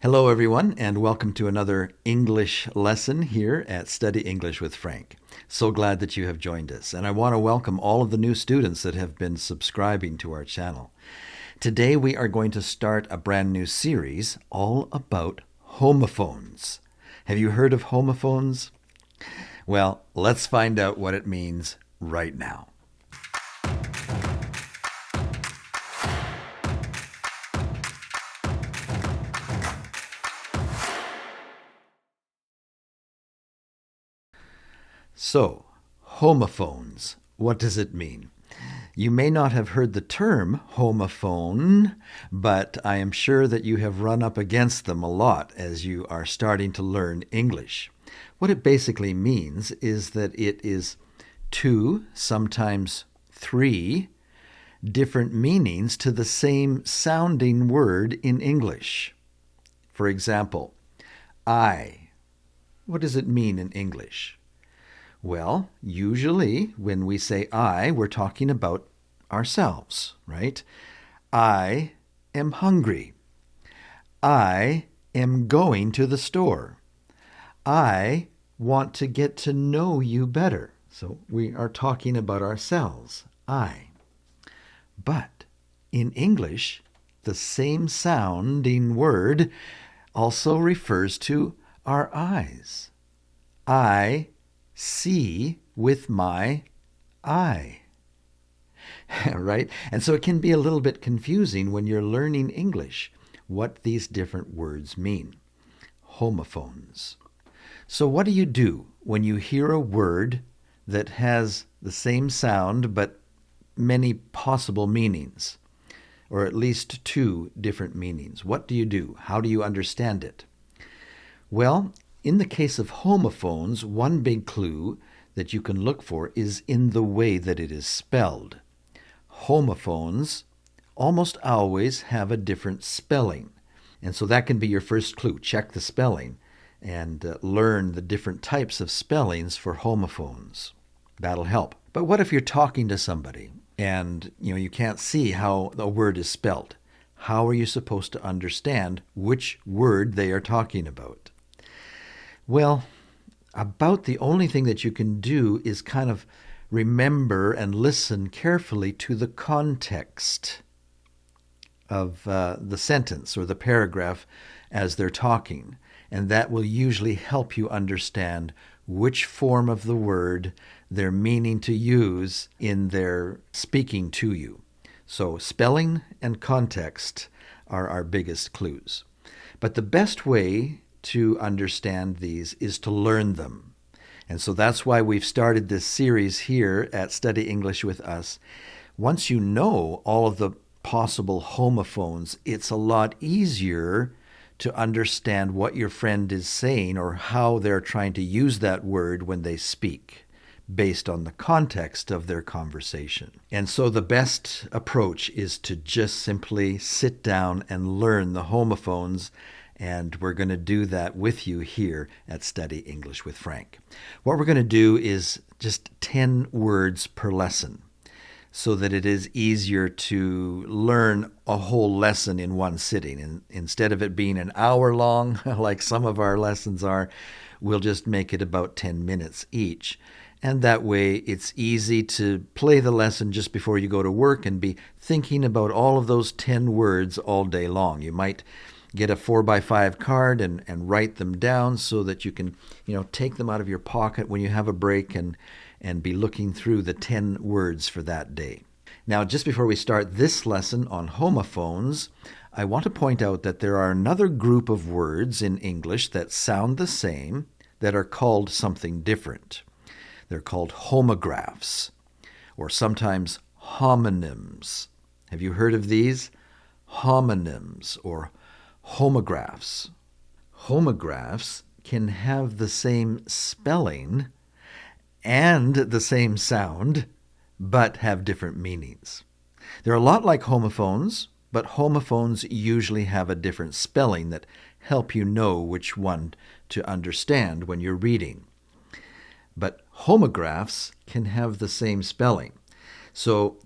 Hello, everyone, and welcome to another English lesson here at Study English with Frank. So glad that you have joined us, and I want to welcome all of the new students that have been subscribing to our channel. Today, we are going to start a brand new series all about homophones. Have you heard of homophones? Well, let's find out what it means right now. So, homophones, what does it mean? You may not have heard the term homophone, but I am sure that you have run up against them a lot as you are starting to learn English. What it basically means is that it is two, sometimes three, different meanings to the same sounding word in English. For example, I. What does it mean in English? Well, usually when we say I, we're talking about ourselves, right? I am hungry. I am going to the store. I want to get to know you better. So we are talking about ourselves, I. But in English, the same sounding word also refers to our eyes. I see with my eye. Right? And so it can be a little bit confusing when you're learning English what these different words mean. Homophones. So what do you do when you hear a word that has the same sound but many possible meanings, or at least two different meanings? What do you do? How do you understand it? Well, in the case of homophones, one big clue that you can look for is in the way that it is spelled. Homophones almost always have a different spelling, and so that can be your first clue. Check the spelling and learn the different types of spellings for homophones. That'll help. But what if you're talking to somebody and you can't see how a word is spelled? How are you supposed to understand which word they are talking about? Well, about the only thing that you can do is kind of remember and listen carefully to the context of the sentence or the paragraph as they're talking. And that will usually help you understand which form of the word they're meaning to use in their speaking to you. So spelling and context are our biggest clues. But the best way to understand these is to learn them. And so that's why we've started this series here at Study English with Us. Once you know all of the possible homophones, it's a lot easier to understand what your friend is saying or how they're trying to use that word when they speak, based on the context of their conversation. And so the best approach is to just simply sit down and learn the homophones, and we're going to do that with you here at Study English with Frank. What we're going to do is just 10 words per lesson so that it is easier to learn a whole lesson in one sitting. And instead of it being an hour long, like some of our lessons are, we'll just make it about 10 minutes each. And that way it's easy to play the lesson just before you go to work and be thinking about all of those 10 words all day long. You might get a 4x5 card and write them down so that you can, take them out of your pocket when you have a break and be looking through the 10 words for that day. Now, just before we start this lesson on homophones, I want to point out that there are another group of words in English that sound the same that are called something different. They're called homographs, or sometimes homonyms. Have you heard of these? Homonyms or homographs. Homographs can have the same spelling and the same sound, but have different meanings. They're a lot like homophones, but homophones usually have a different spelling that help you know which one to understand when you're reading. But homographs can have the same spelling. So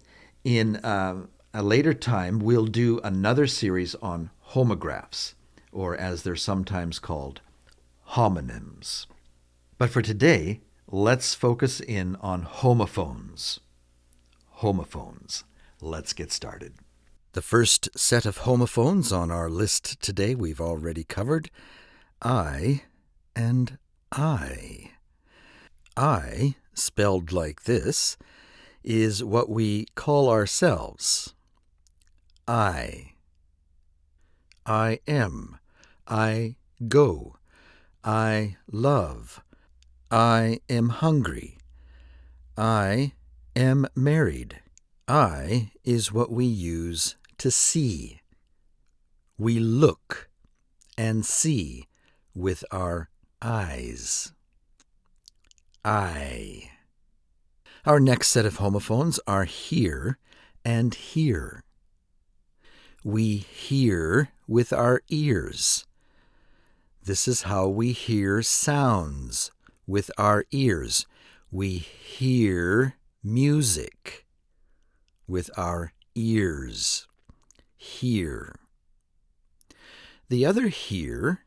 in a later time, we'll do another series on homographs. or as they're sometimes called, homonyms. But for today, let's focus in on homophones. Homophones. Let's get started. The first set of homophones on our list today we've already covered, I and I. I, spelled like this, is what we call ourselves. I am, I go, I love, I am hungry, I am married. I is what we use to see. We look and see with our eyes. I. Our next set of homophones are hear and hear. We hear with our ears. This is how we hear sounds with our ears. We hear music with our ears. Hear. The other hear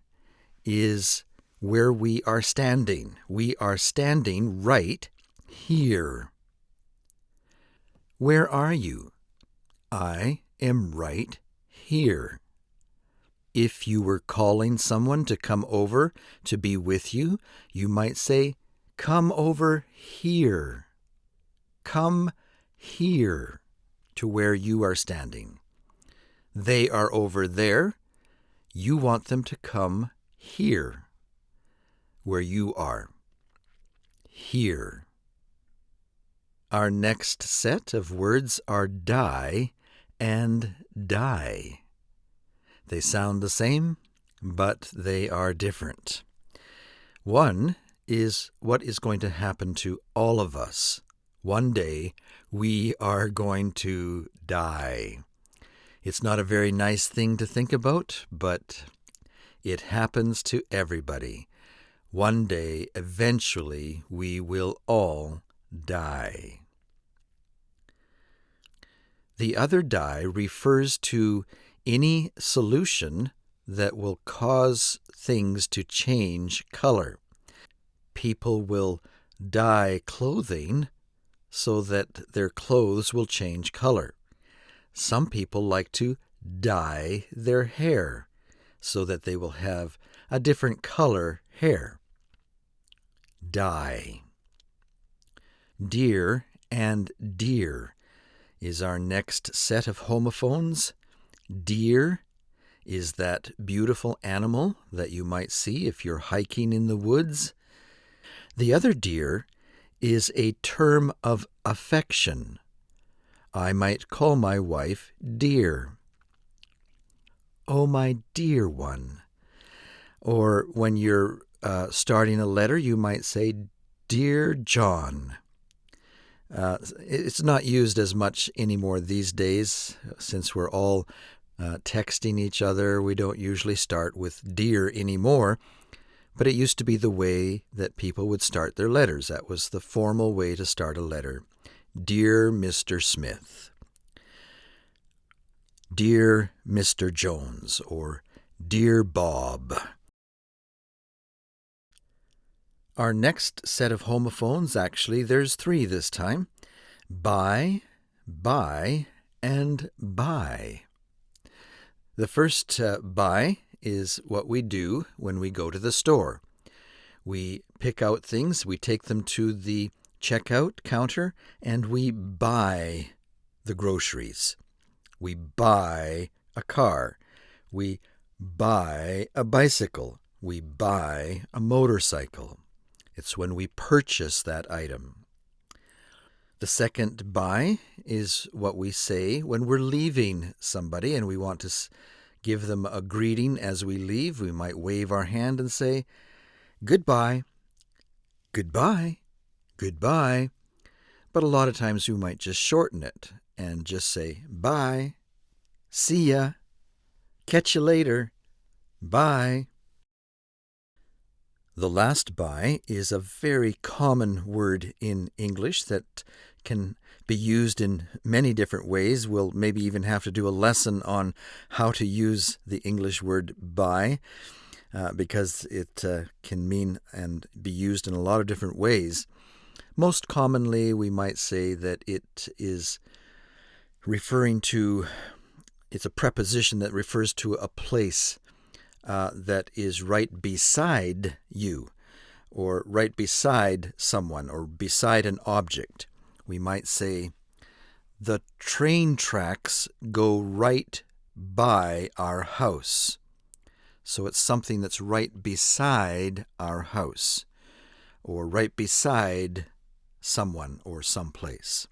is where we are standing. We are standing right here. Where are you? I am right here. If you were calling someone to come over to be with you, you might say, "Come over here." Come here to where you are standing. They are over there. You want them to come here, where you are. Here. Our next set of words are die and die. They sound the same, but they are different. One is what is going to happen to all of us. One day, we are going to die. It's not a very nice thing to think about, but it happens to everybody. One day, eventually, we will all die. The other die refers to any solution that will cause things to change color. People will dye clothing so that their clothes will change color. Some people like to dye their hair so that they will have a different color hair. Dye. Deer and deer is our next set of homophones. Deer is that beautiful animal that you might see if you're hiking in the woods. The other deer is a term of affection. I might call my wife dear. Oh, my dear one. Or when you're starting a letter, you might say, Dear John. It's not used as much anymore these days, since we're all texting each other. We don't usually start with dear anymore, but it used to be the way that people would start their letters. That was the formal way to start a letter. Dear Mr. Smith. Dear Mr. Jones, or Dear Bob. Our next set of homophones, actually, there's three this time. Buy, and buy. The first buy is what we do when we go to the store. We pick out things, we take them to the checkout counter, and we buy the groceries. We buy a car. We buy a bicycle. We buy a motorcycle. It's when we purchase that item. The second buy is what we say when we're leaving somebody and we want to give them a greeting as we leave. We might wave our hand and say, goodbye, goodbye, goodbye. But a lot of times we might just shorten it and just say, bye, see ya, catch you later, bye. The last buy is a very common word in English that can be used in many different ways. We'll maybe even have to do a lesson on how to use the English word by, because it can mean and be used in a lot of different ways. Most commonly, we might say that it is referring to, it's a preposition that refers to a place that is right beside you, or right beside someone, or beside an object. We might say, the train tracks go right by our house. So it's something that's right beside our house, or right beside someone or someplace.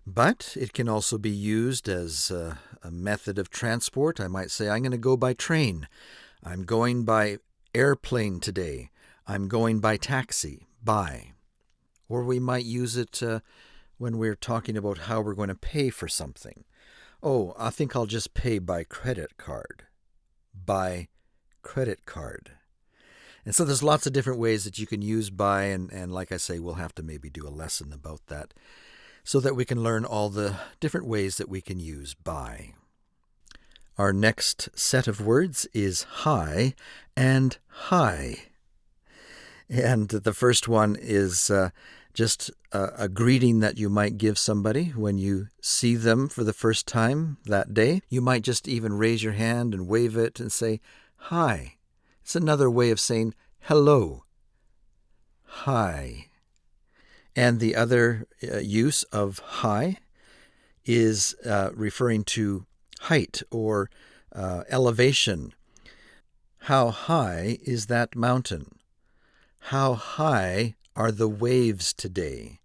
But it can also be used as a method of transport. I might say, I'm going to go by train. I'm going by airplane today. I'm going by taxi, by. Or we might use it when we're talking about how we're going to pay for something. Oh, I think I'll just pay by credit card. By credit card. And so there's lots of different ways that you can use by, and like I say, we'll have to maybe do a lesson about that so that we can learn all the different ways that we can use by. Our next set of words is hi and hi. And the first one is just a greeting that you might give somebody when you see them for the first time that day. You might just even raise your hand and wave it and say, hi. It's another way of saying hello. Hi. And the other use of hi is referring to height or elevation. How high is that mountain? How high are the waves today?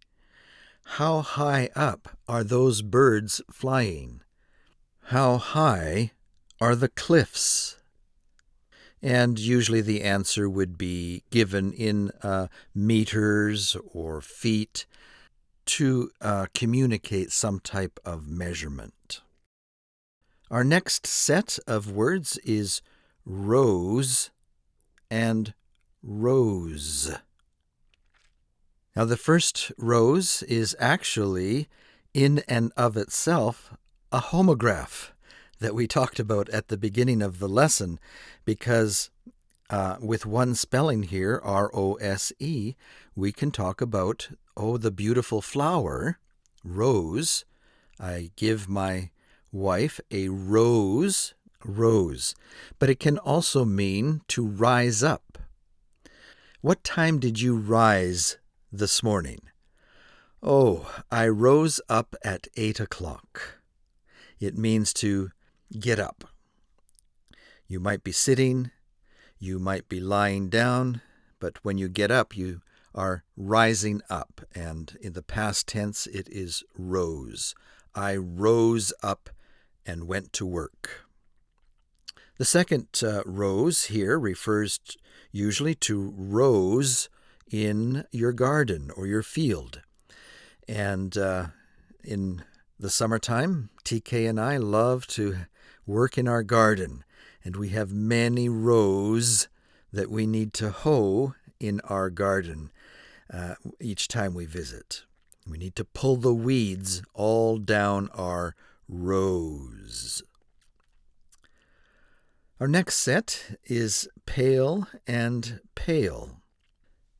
How high up are those birds flying? How high are the cliffs? And usually the answer would be given in meters or feet to communicate some type of measurement. Our next set of words is rose and rose. Now the first rose is actually in and of itself a homograph that we talked about at the beginning of the lesson, because with one spelling here, R-O-S-E, we can talk about, the beautiful flower, rose. I give my wife a rose. But it can also mean to rise up. What time did you rise this morning? Oh, I rose up at 8 o'clock. It means to get up. You might be sitting, you might be lying down, but when you get up, you are rising up. And in the past tense, it is rose. I rose up and went to work. The second rose here refers usually to rows in your garden or your field. And in the summertime, TK and I love to work in our garden, and we have many rows that we need to hoe in our garden each time we visit. We need to pull the weeds all down our rows. Our next set is pale and pale.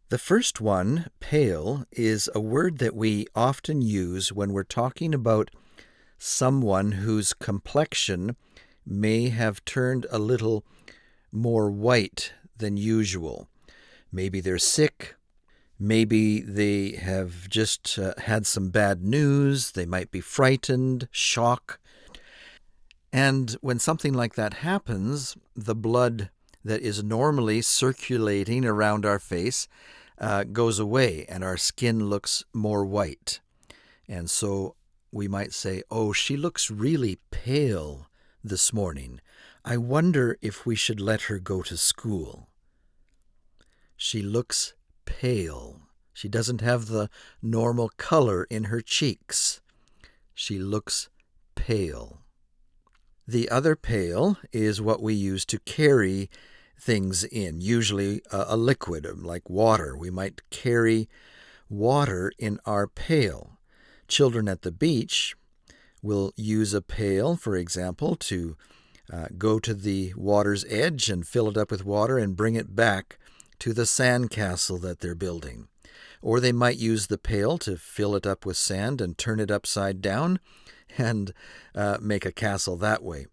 The first one, pale, is a word that we often use when we're talking about someone whose complexion may have turned a little more white than usual. Maybe they're sick. Maybe they have just had some bad news. They might be frightened, shocked. And when something like that happens, the blood that is normally circulating around our face goes away and our skin looks more white. And so we might say, oh, she looks really pale this morning. I wonder if we should let her go to school. She looks pale. She doesn't have the normal color in her cheeks. She looks pale. The other pail is what we use to carry things in, usually a liquid like water. We might carry water in our pail. children at the beach will use a pail, for example, to go to the water's edge and fill it up with water and bring it back to the sand castle that they're building. Or they might use the pail to fill it up with sand and turn it upside down and make a castle that way.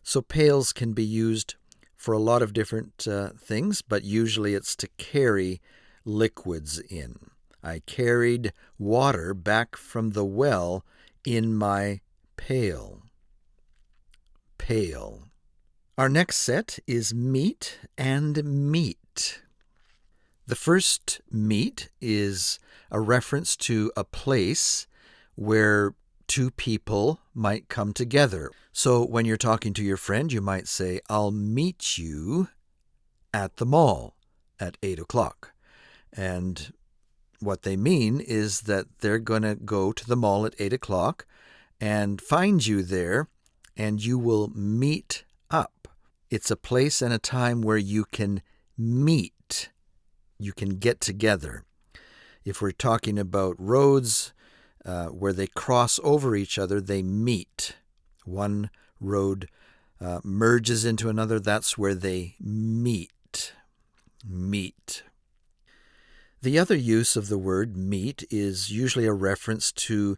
So pails can be used for a lot of different things, but usually it's to carry liquids in. I carried water back from the well in my pail. Pail. Our next set is meet and meet. The first meet is a reference to a place where two people might come together. So when you're talking to your friend, you might say, I'll meet you at the mall at 8 o'clock. And what they mean is that they're going to go to the mall at 8 o'clock and find you there, and you will meet up. It's a place and a time where you can meet. You can get together. If we're talking about roads where they cross over each other, they meet. One road merges into another. That's where they meet. Meet. The other use of the word meat is usually a reference to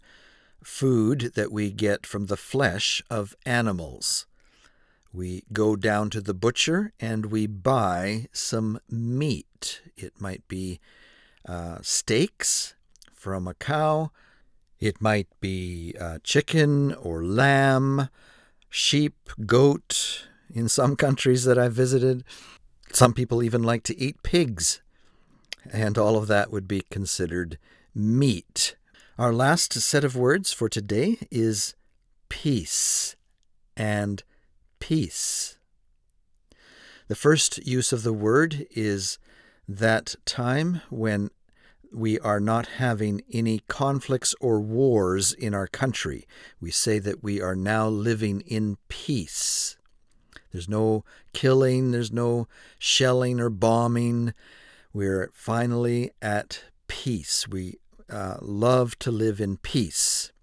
food that we get from the flesh of animals. We go down to the butcher and we buy some meat. It might be steaks from a cow. It might be chicken or lamb, sheep, goat in some countries that I've visited. Some people even like to eat pigs. And all of that would be considered meat. Our last set of words for today is peace and peace. The first use of the word is that time when we are not having any conflicts or wars in our country. We say that we are now living in peace. There's no killing, there's no shelling or bombing. We're finally at peace. We love to live in peace.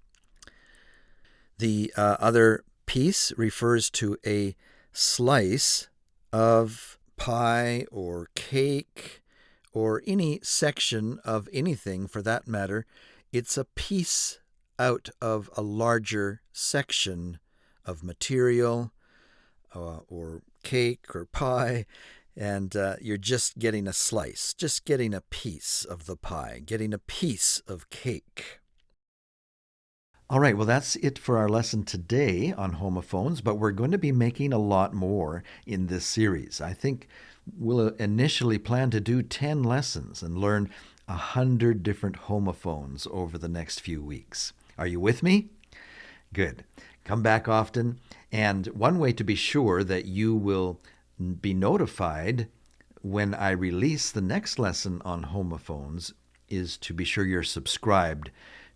The other piece refers to a slice of pie or cake or any section of anything for that matter. It's a piece out of a larger section of material or cake or pie. And you're just getting a slice, just getting a piece of the pie, getting a piece of cake. All right, well, that's it for our lesson today on homophones, but we're going to be making a lot more in this series. I think we'll initially plan to do 10 lessons and learn 100 different homophones over the next few weeks. Are you with me? Good. Come back often. And one way to be sure that you will be notified when I release the next lesson on homophones is to be sure you're subscribed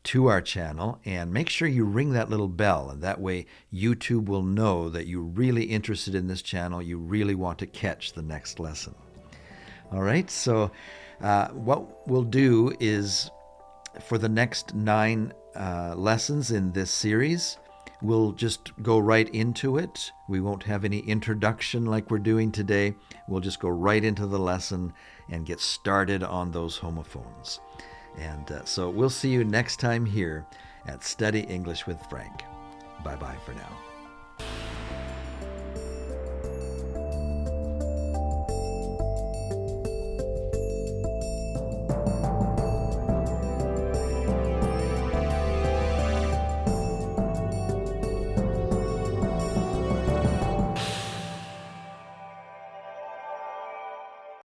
to our channel and make sure you ring that little bell, and that way YouTube will know that you're really interested in this channel, you really want to catch the next lesson. All right, so what we'll do is for the next 9 lessons in this series, we'll just go right into it. We won't have any introduction like we're doing today. We'll just go right into the lesson and get started on those homophones. And so we'll see you next time here at Study English with Frank. Bye-bye for now.